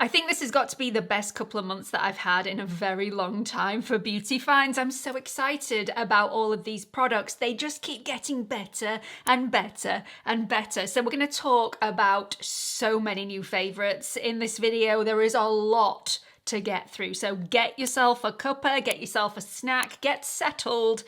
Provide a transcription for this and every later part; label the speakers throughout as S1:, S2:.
S1: I think this has got to be the best couple of months that I've had in a very long time for beauty finds. I'm so excited about all of these products. They just keep getting better and better and better. So we're going to talk about so many new favorites in this video. There is a lot to get through. So get yourself a cuppa, get yourself a snack, get settled.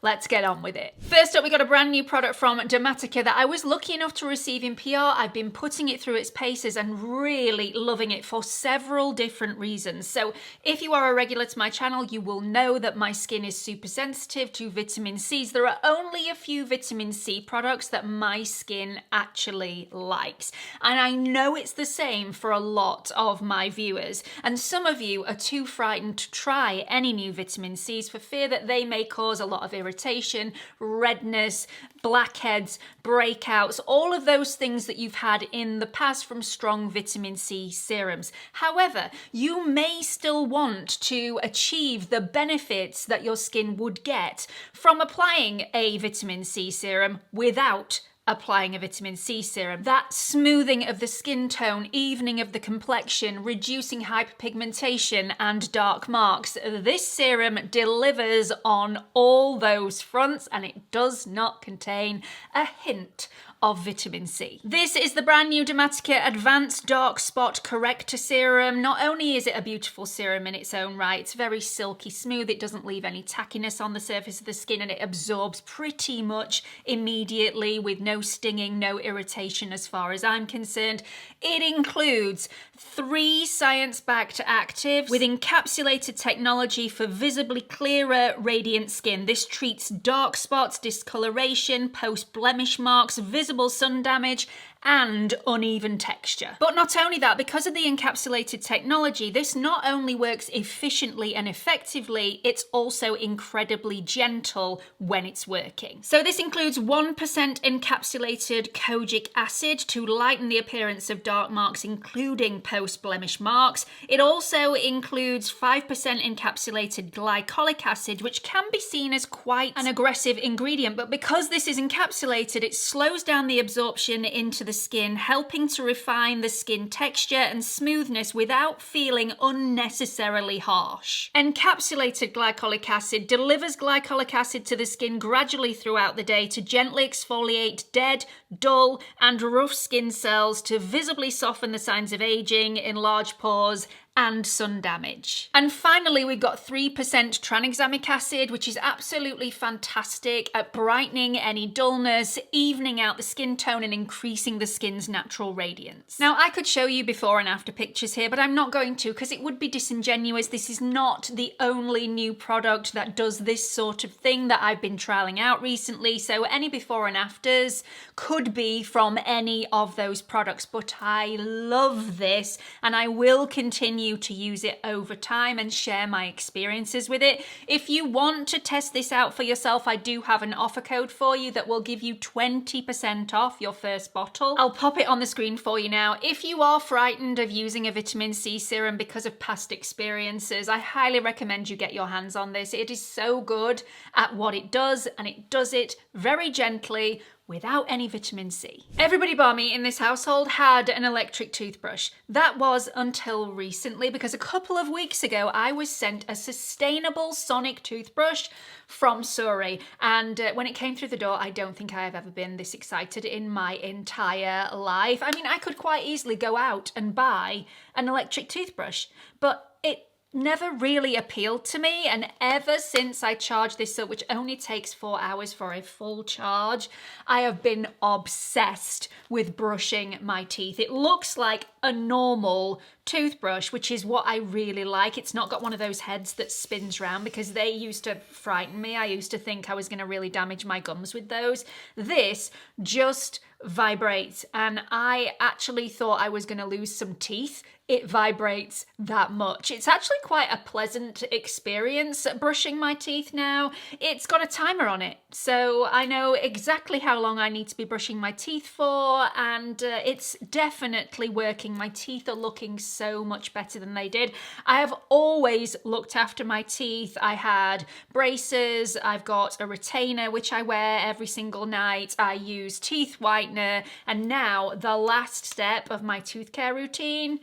S1: Let's get on with it. First up, we got a brand new product from Damatica that I was lucky enough to receive in PR. I've been putting it through its paces and really loving it for several different reasons. So if you are a regular to my channel, you will know that my skin is super sensitive to vitamin C's. There are only a few vitamin C products that my skin actually likes. And I know it's the same for a lot of my viewers. And some of you are too frightened to try any new vitamin C's for fear that they may cause a lot of irritation, redness, blackheads, breakouts, all of those things that you've had in the past from strong vitamin C serums. However, you may still want to achieve the benefits that your skin would get from applying a vitamin C serum without applying a vitamin C serum. That smoothing of the skin tone, evening of the complexion, reducing hyperpigmentation and dark marks. This serum delivers on all those fronts and it does not contain a hint of vitamin C. This is the brand new Damatica Advanced Dark Spot Corrector Serum. Not only is it a beautiful serum in its own right, it's very silky smooth, it doesn't leave any tackiness on the surface of the skin and it absorbs pretty much immediately with no stinging, no irritation as far as I'm concerned. It includes 3 science-backed actives with encapsulated technology for visibly clearer, radiant skin. This treats dark spots, discoloration, post-blemish marks, visible sun damage, and uneven texture. But not only that, because of the encapsulated technology, this not only works efficiently and effectively, it's also incredibly gentle when it's working. So this includes 1% encapsulated kojic acid to lighten the appearance of dark marks, including post-blemish marks. It also includes 5% encapsulated glycolic acid, which can be seen as quite an aggressive ingredient, but because this is encapsulated, it slows down the absorption into the skin, helping to refine the skin texture and smoothness without feeling unnecessarily harsh. Encapsulated glycolic acid delivers glycolic acid to the skin gradually throughout the day to gently exfoliate dead, dull, and rough skin cells to visibly soften the signs of aging, enlarge pores, and sun damage. And finally, we've got 3% tranexamic acid, which is absolutely fantastic at brightening any dullness, evening out the skin tone, and increasing the skin's natural radiance. Now, I could show you before and after pictures here, but I'm not going to because it would be disingenuous. This is not the only new product that does this sort of thing that I've been trialing out recently, so any before and afters could be from any of those products, but I love this and I will continue to use it over time and share my experiences with it. If you want to test this out for yourself, I do have an offer code for you that will give you 20% off your first bottle. I'll pop it on the screen for you now. If you are frightened of using a vitamin C serum because of past experiences, I highly recommend you get your hands on this. It is so good at what it does, and it does it very gently without any vitamin C. Everybody bar me in this household had an electric toothbrush. That was until recently, because a couple of weeks ago I was sent a sustainable sonic toothbrush from Surrey, and when it came through the door, I don't think I have ever been this excited in my entire life. I mean, I could quite easily go out and buy an electric toothbrush, but it never really appealed to me, and ever since I charged this up, which only takes 4 hours for a full charge, I have been obsessed with brushing my teeth. It looks like a normal toothbrush, which is what I really like. It's not got one of those heads that spins round, because they used to frighten me. I used to think I was going to really damage my gums with those. This just vibrates, and I actually thought I was going to lose some teeth. It vibrates that much. It's actually quite a pleasant experience brushing my teeth now. It's got a timer on it, so I know exactly how long I need to be brushing my teeth for, and it's definitely working. My teeth are looking so much better than they did. I have always looked after my teeth. I had braces, I've got a retainer which I wear every single night, I use teeth whitener, and now the last step of my tooth care routine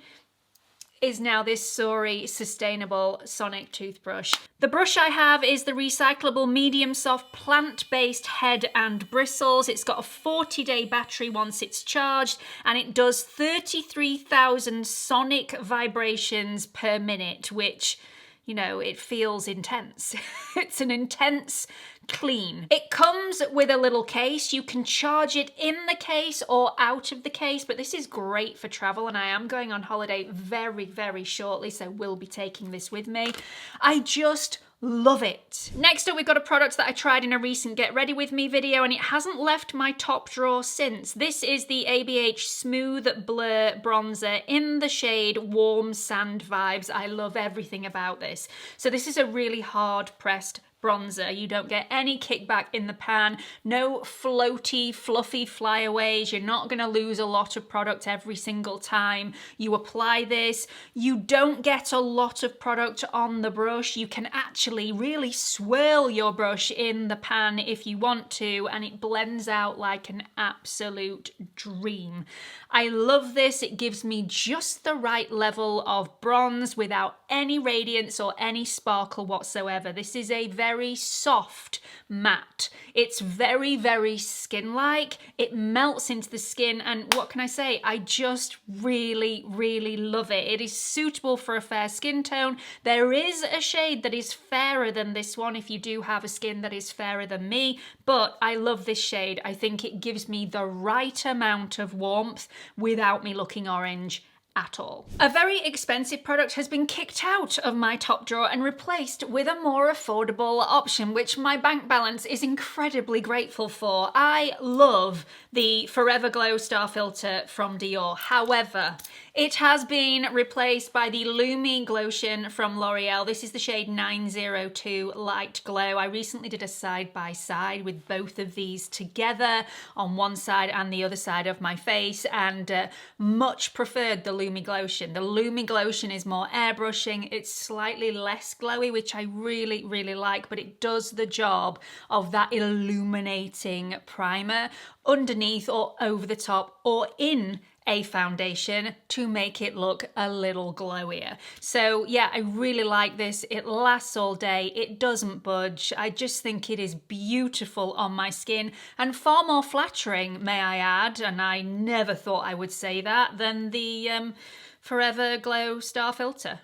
S1: is now this Sori sustainable sonic toothbrush. The brush I have is the recyclable medium soft plant-based head and bristles. It's got a 40-day battery once it's charged, and it does 33,000 sonic vibrations per minute, which, you know, it feels intense. It's an intense clean. It comes with a little case. You can charge it in the case or out of the case, but this is great for travel, and I am going on holiday very, very shortly, so we'll be taking this with me. I just love it. Next up, we've got a product that I tried in a recent Get Ready With Me video, and it hasn't left my top drawer since. This is the ABH Smooth Blur Bronzer in the shade Warm Sand Vibes. I love everything about this. So this is a really hard pressed bronzer. You don't get any kickback in the pan, no floaty, fluffy flyaways. You're not going to lose a lot of product every single time you apply this. You don't get a lot of product on the brush. You can actually really swirl your brush in the pan if you want to, and it blends out like an absolute dream. I love this. It gives me just the right level of bronze without any radiance or any sparkle whatsoever. This is a very soft matte. It's very, very skin-like. It melts into the skin, and what can I say? I just really, really love it. It is suitable for a fair skin tone. There is a shade that is fairer than this one if you do have a skin that is fairer than me, but I love this shade. I think it gives me the right amount of warmth without me looking orange at all. A very expensive product has been kicked out of my top drawer and replaced with a more affordable option, which my bank balance is incredibly grateful for. I love the Forever Glow Star Filter from Dior. However, it has been replaced by the Lumi Glotion from L'Oreal. This is the shade 902 Light Glow. I recently did a side-by-side with both of these together on one side and the other side of my face, and much preferred the Lumi Glotion. The Lumi Glotion is more airbrushing. It's slightly less glowy, which I really, really like, but it does the job of that illuminating primer underneath or over the top or in a foundation to make it look a little glowier. So yeah, I really like this. It lasts all day. It doesn't budge. I just think it is beautiful on my skin and far more flattering, may I add, and I never thought I would say that, than the Forever Glow Star Filter.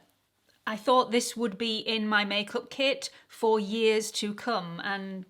S1: I thought this would be in my makeup kit for years to come, and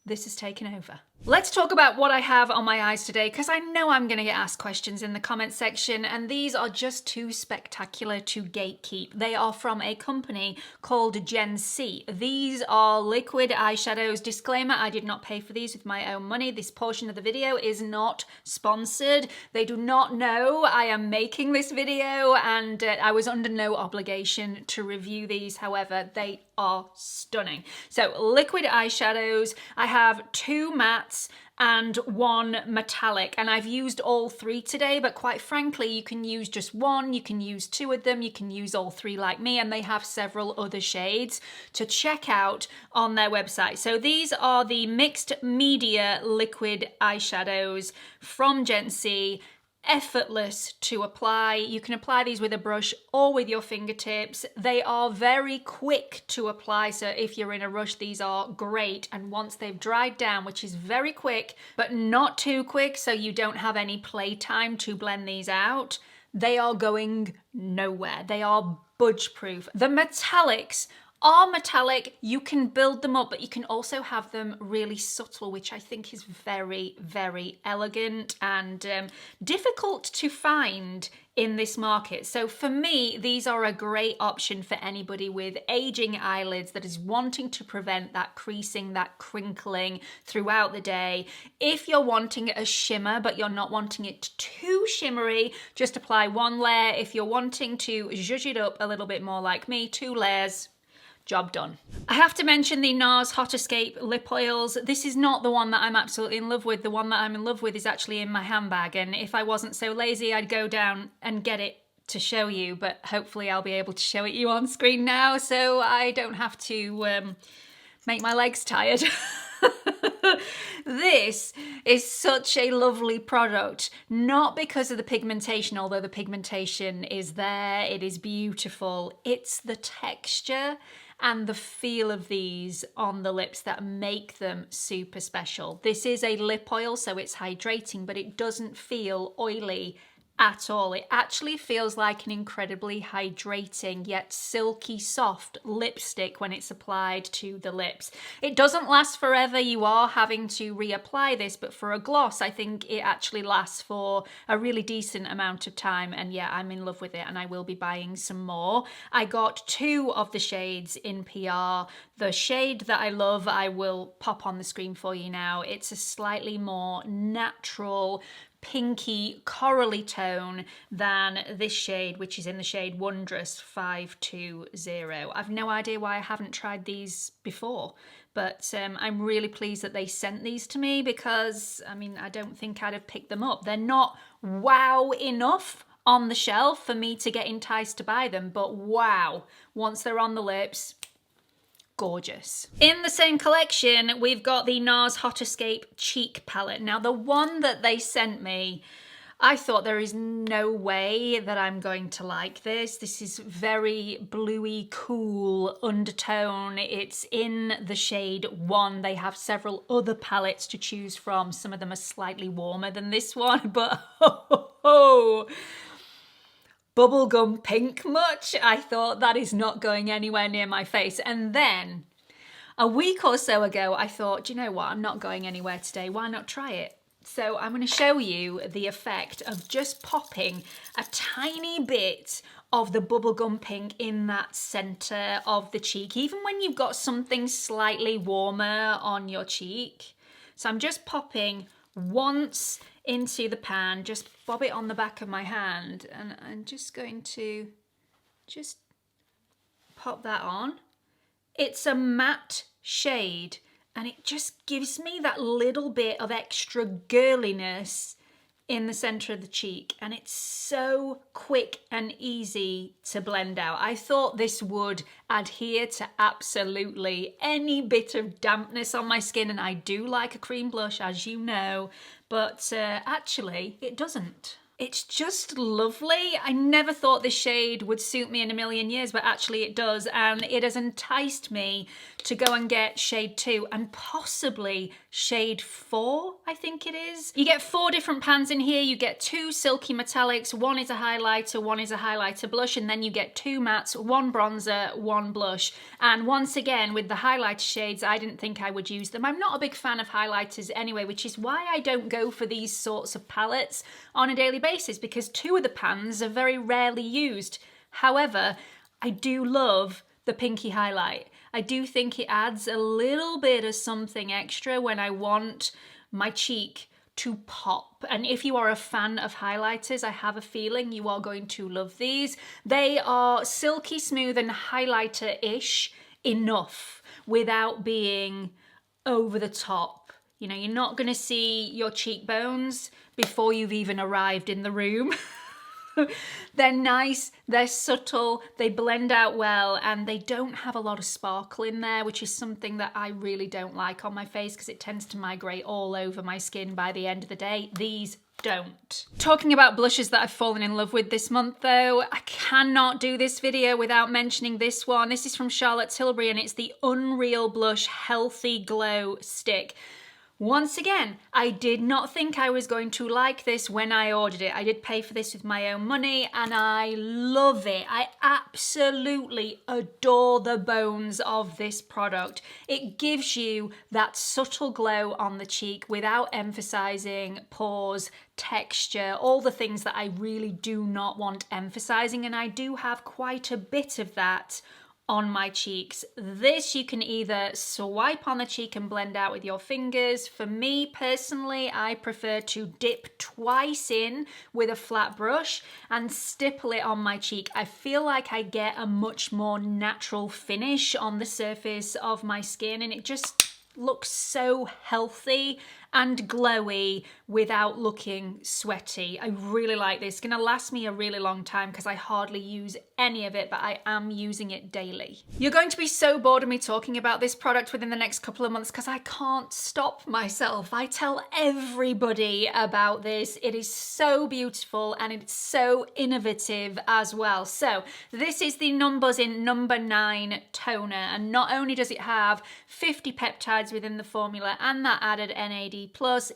S1: this has taken over. Let's talk about what I have on my eyes today, because I know I'm going to get asked questions in the comment section, and these are just too spectacular to gatekeep. They are from a company called Gen C. These are liquid eyeshadows. Disclaimer, I did not pay for these with my own money. This portion of the video is not sponsored. They do not know I am making this video, and I was under no obligation to review these. However, they are stunning. So liquid eyeshadows. I have 2 mattes and 1 metallic, and I've used all 3 today, but quite frankly, you can use just 1, you can use 2 of them, you can use all 3 like me, and they have several other shades to check out on their website. So these are the mixed media liquid eyeshadows from Gen C. Effortless to apply. You can apply these with a brush or with your fingertips. They are very quick to apply, so if you're in a rush, these are great. And once they've dried down, which is very quick, but not too quick so you don't have any playtime to blend these out, they are going nowhere. They are budge proof. The metallics are metallic. You can build them up, but you can also have them really subtle, which I think is very, very elegant and difficult to find in this market. So for me, these are a great option for anybody with aging eyelids that is wanting to prevent that creasing, that crinkling throughout the day. If you're wanting a shimmer, but you're not wanting it too shimmery, just apply 1 layer. If you're wanting to zhuzh it up a little bit more like me, 2 layers. Job done. I have to mention the Nars Hot Escape lip oils. This is not the one that I'm absolutely in love with. The one that I'm in love with is actually in my handbag, and if I wasn't so lazy, I'd go down and get it to show you, but hopefully I'll be able to show it you on screen now so I don't have to make my legs tired. This is such a lovely product, not because of the pigmentation, although the pigmentation is there, it is beautiful. It's the texture and the feel of these on the lips that make them super special. This is a lip oil, so it's hydrating, but it doesn't feel oily at all. It actually feels like an incredibly hydrating yet silky soft lipstick when it's applied to the lips. It doesn't last forever, you are having to reapply this, but for a gloss I think it actually lasts for a really decent amount of time, and yeah, I'm in love with it and I will be buying some more. I got 2 of the shades in PR. The shade that I love I will pop on the screen for you now. It's a slightly more natural pinky corally tone than this shade, which is in the shade Wondrous 520. I've no idea why I haven't tried these before, but I'm really pleased that they sent these to me, because I mean, I don't think I'd have picked them up. They're not wow enough on the shelf for me to get enticed to buy them, but wow, once they're on the lips, gorgeous. In the same collection, we've got the Nars Hot Escape Cheek Palette. Now, the one that they sent me, I thought there is no way that I'm going to like this. This is very bluey, cool undertone. It's in the shade 1. They have several other palettes to choose from. Some of them are slightly warmer than this one, but bubblegum pink much? I thought that is not going anywhere near my face. And then a week or so ago, I thought, do you know what? I'm not going anywhere today. Why not try it? So I'm going to show you the effect of just popping a tiny bit of the bubblegum pink in that center of the cheek, even when you've got something slightly warmer on your cheek. So I'm just popping once into the pan, just bob it on the back of my hand, and I'm just going to just pop that on. It's a matte shade and it just gives me that little bit of extra girliness in the center of the cheek, and it's so quick and easy to blend out. I thought this would adhere to absolutely any bit of dampness on my skin, and I do like a cream blush, as you know, but actually it doesn't. It's just lovely. I never thought this shade would suit me in a million years, but actually it does, and it has enticed me to go and get shade 2 and possibly shade 4, I think it is. You get 4 different pans in here. You get 2 silky metallics, 1 is a highlighter, 1 is a highlighter blush, and then you get 2 mattes, 1 bronzer, 1 blush. And once again, with the highlighter shades, I didn't think I would use them. I'm not a big fan of highlighters anyway, which is why I don't go for these sorts of palettes on a daily basis, because 2 of the pans are very rarely used. However, I do love the pinky highlight. I do think it adds a little bit of something extra when I want my cheek to pop. And if you are a fan of highlighters, I have a feeling you are going to love these. They are silky smooth and highlighter-ish enough without being over the top. You know, you're not going to see your cheekbones before you've even arrived in the room. They're nice, they're subtle, they blend out well, and they don't have a lot of sparkle in there, which is something that I really don't like on my face because it tends to migrate all over my skin by the end of the day. These don't. Talking about blushes that I've fallen in love with this month though, I cannot do this video without mentioning this one. This is from Charlotte Tilbury and it's the Unreal Blush Healthy Glow Stick. Once again, I did not think I was going to like this when I ordered it. I did pay for this with my own money and I love it. I absolutely adore the bones of this product. It gives you that subtle glow on the cheek without emphasizing pores, texture, all the things that I really do not want emphasizing, and I do have quite a bit of that on my cheeks. This you can either swipe on the cheek and blend out with your fingers. For me personally, I prefer to dip twice in with a flat brush and stipple it on my cheek. I feel like I get a much more natural finish on the surface of my skin and it just looks so healthy and glowy without looking sweaty. I really like this. It's gonna last me a really long time because I hardly use any of it, but I am using it daily. You're going to be so bored of me talking about this product within the next couple of months because I can't stop myself. I tell everybody about this. It is so beautiful and it's so innovative as well. So this is the Numbuzzin number 9 toner, and not only does it have 50 peptides within the formula and that added NAD+,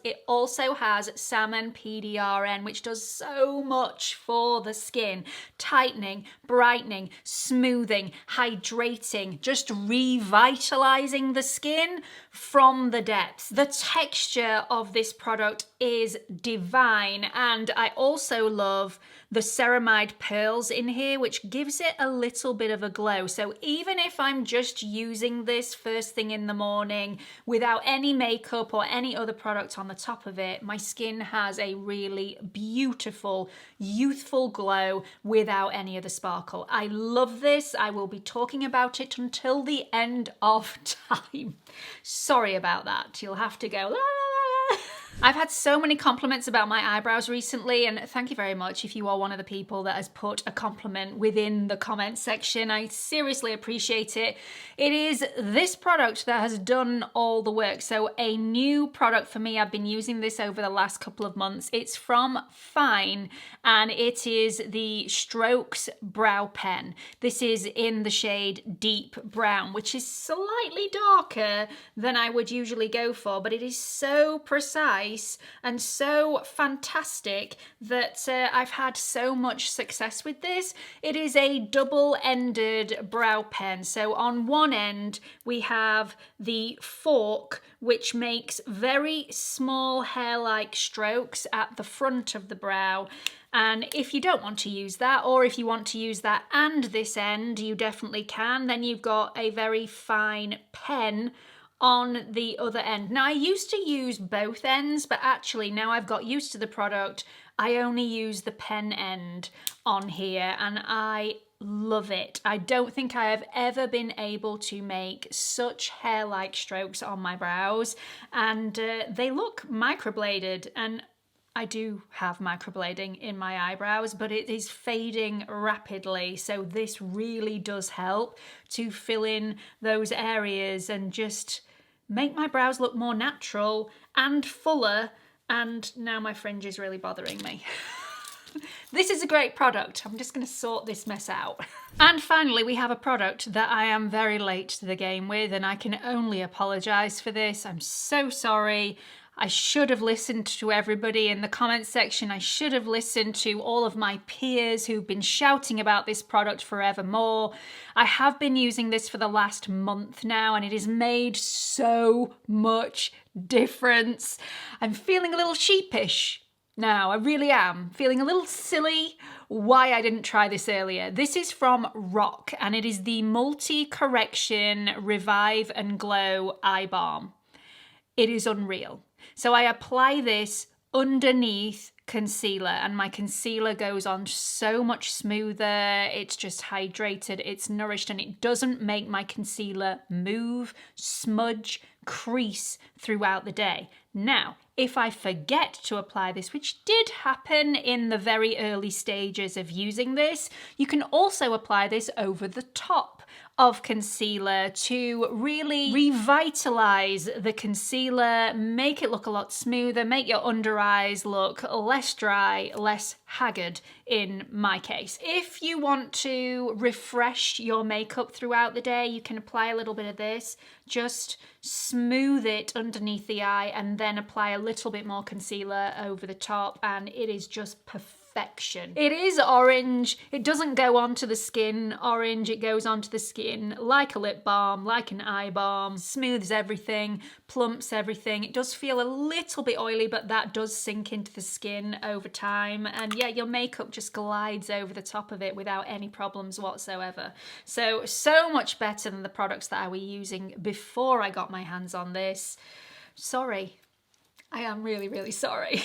S1: it also has salmon PDRN, which does so much for the skin. Tightening, brightening, smoothing, hydrating, just revitalizing the skin from the depths. The texture of this product is divine, and I also love the ceramide pearls in here, which gives it a little bit of a glow. So even if I'm just using this first thing in the morning without any makeup or any other product on the top of it, my skin has a really beautiful, youthful glow without any of the sparkle. I love this. I will be talking about it until the end of time. Sorry about that. You'll have to go la la la. I've had so many compliments about my eyebrows recently, and thank you very much if you are one of the people that has put a compliment within the comment section. I seriously appreciate it. It is this product that has done all the work. So a new product for me, I've been using this over the last couple of months. It's from Fine, and it is the Strokes Brow Pen. This is in the shade Deep Brown, which is slightly darker than I would usually go for, but it is so precise and so fantastic that I've had so much success with this. It is a double-ended brow pen. So on one end we have the fork, which makes very small hair-like strokes at the front of the brow. And if you don't want to use that, or if you want to use that and this end, you definitely can. Then you've got a very fine pen on the other end. Now I used to use both ends, but actually now I've got used to the product, I only use the pen end on here, and I love it. I don't think I have ever been able to make such hair-like strokes on my brows, and they look microbladed, and I do have microblading in my eyebrows, but it is fading rapidly. So this really does help to fill in those areas and just make my brows look more natural and fuller. And now my fringe is really bothering me. This is a great product. I'm just going to sort this mess out. And finally, we have a product that I am very late to the game with, and I can only apologise for this. I'm so sorry. I should have listened to everybody in the comments section. I should have listened to all of my peers who've been shouting about this product forevermore. I have been using this for the last month now, and it has made so much difference. I'm feeling a little sheepish now. I really am. Feeling a little silly why I didn't try this earlier. This is from Rock, and it is the Multi-Correction Revive and Glow Eye Balm. It is unreal. So I apply this underneath concealer, and my concealer goes on so much smoother. It's just hydrated, it's nourished, and it doesn't make my concealer move, smudge, crease throughout the day. Now, if I forget to apply this, which did happen in the very early stages of using this, you can also apply this over the top of concealer to really revitalize the concealer, make it look a lot smoother, make your under eyes look less dry, less haggard in my case. If you want to refresh your makeup throughout the day, you can apply a little bit of this, just smooth it underneath the eye and then apply a little bit more concealer over the top, and it is just perfection. It is orange. It doesn't go onto the skin orange. It goes onto the skin like a lip balm, like an eye balm, smooths everything, plumps everything. It does feel a little bit oily, but that does sink into the skin over time. And yeah, your makeup just glides over the top of it without any problems whatsoever. So much better than the products that I was using before I got my hands on this. Sorry. I am really, really sorry.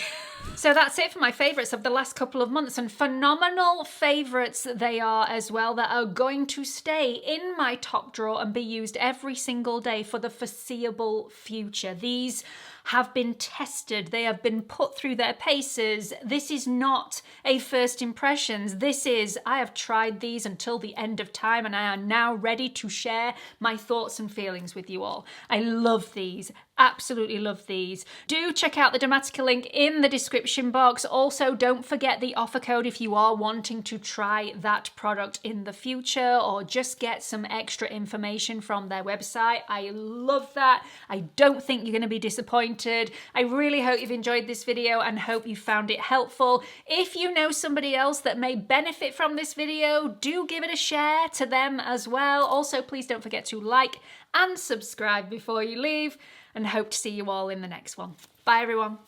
S1: So that's it for my favourites of the last couple of months, and phenomenal favourites they are as well, that are going to stay in my top drawer and be used every single day for the foreseeable future. These have been tested. They have been put through their paces. This is not a first impressions. This is, I have tried these until the end of time and I am now ready to share my thoughts and feelings with you all. I love these. Absolutely love these. Do check out the Damatica link in the description box. Also, don't forget the offer code if you are wanting to try that product in the future or just get some extra information from their website. I love that. I don't think you're going to be disappointed. I really hope you've enjoyed this video and hope you found it helpful. If you know somebody else that may benefit from this video, do give it a share to them as well. Also, please don't forget to like and subscribe before you leave, and hope to see you all in the next one. Bye everyone.